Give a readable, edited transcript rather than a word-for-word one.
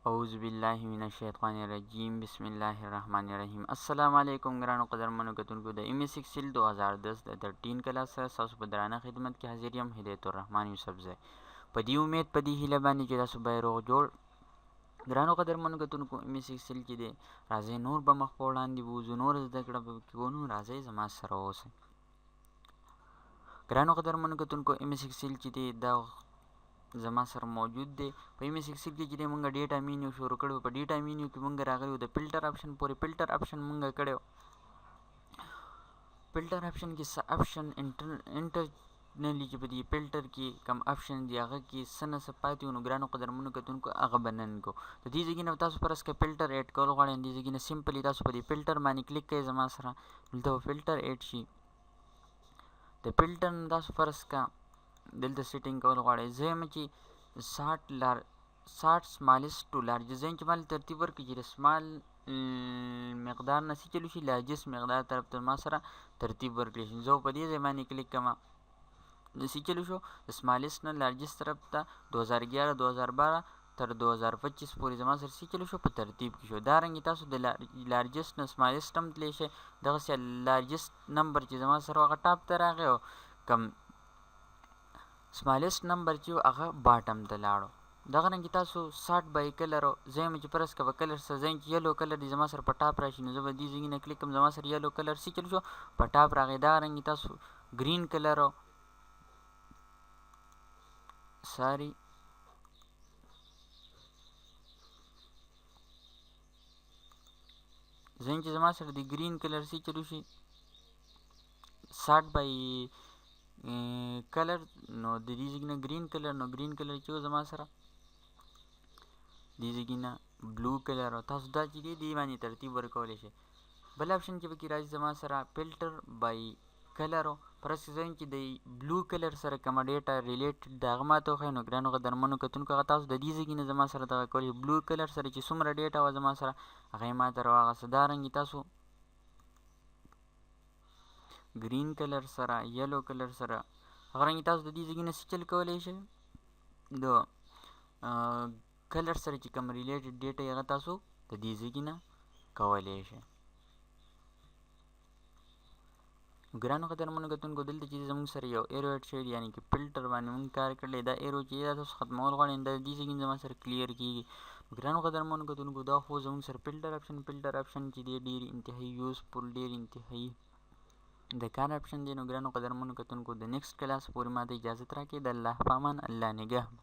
اعوذ باللہ من الشیطان الرجیم بسم اللہ الرحمن الرحیم السلام علیکم ګرانو قدرمنو کتونکو د ایم ایس ایکسل 2010 د 13 کلاس سره تاسو په درانه خدمت کې حاضر یم هدایت الرحمن یوسفزای په دې امید په دې هیله باندې چې تاسو به روغ جوړ ګرانو قدرمنو کتونکو ایم ایس ایکسل کې دی راځي نور به مخ په وړاندې بوځو نور زده کړه به کوو راځئ زما سره اوسئ ګرانو قدرمنو کتونکو ایم ایس ایکسل چې دی دا زما سره موجود دی په ایم ایس ایکسل کې چې مونږ ډیټا مینیو شروع کړو په ډیټا مینیو کې مونږ راغلیو د فلټر آپشن پورې فلټر آپشن مونږ کړو فلټر آپشن کې څه آپشن انټرنلی چې په دې فلټر کې کم آپشن دی هغه کې څه نه څه پاتې نو ګرانو قدرمنو کتونکو هغه به نن کو د دې ځای نه تاسو فرض کړئ فلټر ایډ کول غواړئ دې ځای نه سمپلی تاسو په دې فلټر باندې کلیک کړئ زما سره دلته فلټر ایډ شي د فلټر تاسو فرض کړئ دلته سیټینګ کول غواړئ زه یم چې 60 سمالست ټو لارجست زه چې مال ترتیب ورکړي چې د سمال مقدار نه څه چلو شي لارجست مقدار طرف ته ما سره ترتیب ورکړي شي زه په دې ځای باندې کلیک کوم د څه چلو شو د سمالست نه لارجست طرف ته 2011 2012 تر 2025 پورې زما سره څه چلو شو په ترتیب کې شو دارنګې تاسو د لارجست نه سمالست هم تللی شئ دغسې لارجست نمبر چې زما سره هغه ټاپ ته راغی او کم سمالست نمبر چې هغه باټم ته لاړو دغه رنګې تاسو 60 بای کلر زه یم چې فرض کړه کلر سره زه چې یلو کلر دی زما سره په ټاپ راشي نو زه به دې ځای نه کلیک کوم زما سره یلو کلر څه چل شو په ټاپ راغی دغه رنګې تاسو ګرین کلر ساري زه چې زما سره د ګرین کلر څه چلو شي 60 بای کلر نو د دې ځای نه ګرین کلر نو ګرین کلر چې زما سره دې ځای نه بلو کلر تاسو دا چې دی باندې ترتیب ورکولی شئ بل آپشن چې پکې راځي زما سره فلټر بای کلر پرس زه چې د بلو کلر سره کومه ډیټا ریلیټډ د هغه ماته وښایي نو ګرانو قدرمنو کتونکو هغه تاسو د دې ځای نه زما سره دغه کولی بلو کلر سره چې څومره ډیټا وه زما سره هغه یې ماته راواغسته دارنګې تاسو ګرین کلر سره یلو کلر سره هغه رنګې تاسو د دې ځای نه څه چل کولی شئ د کلر سره چې کوم ریلیټډ ډیټا هغه تاسو د دې ځای نه کولی شئ ګرانو قدرمنو کتونکو دلته چې زموږ سره یو ایرو ایډ شوی دی یعنې چې فلټر باندې مونږ کار کړی دا ایرو چې دا تاسو ختمول غواړئ دا دې ځای زما سره کلیر کېږي ګرانو قدرمنو کتونکو دا خو زموږ سره فلټر آپشن چې دی ډېر انتهایي یوزفل ډېر انتهایي د کار آپشن دی نو ګرانو قدرمنو کتونکو د نیکسټ کلاس پورې ماته اجازت راکړئ د الله په امان الله نګهبان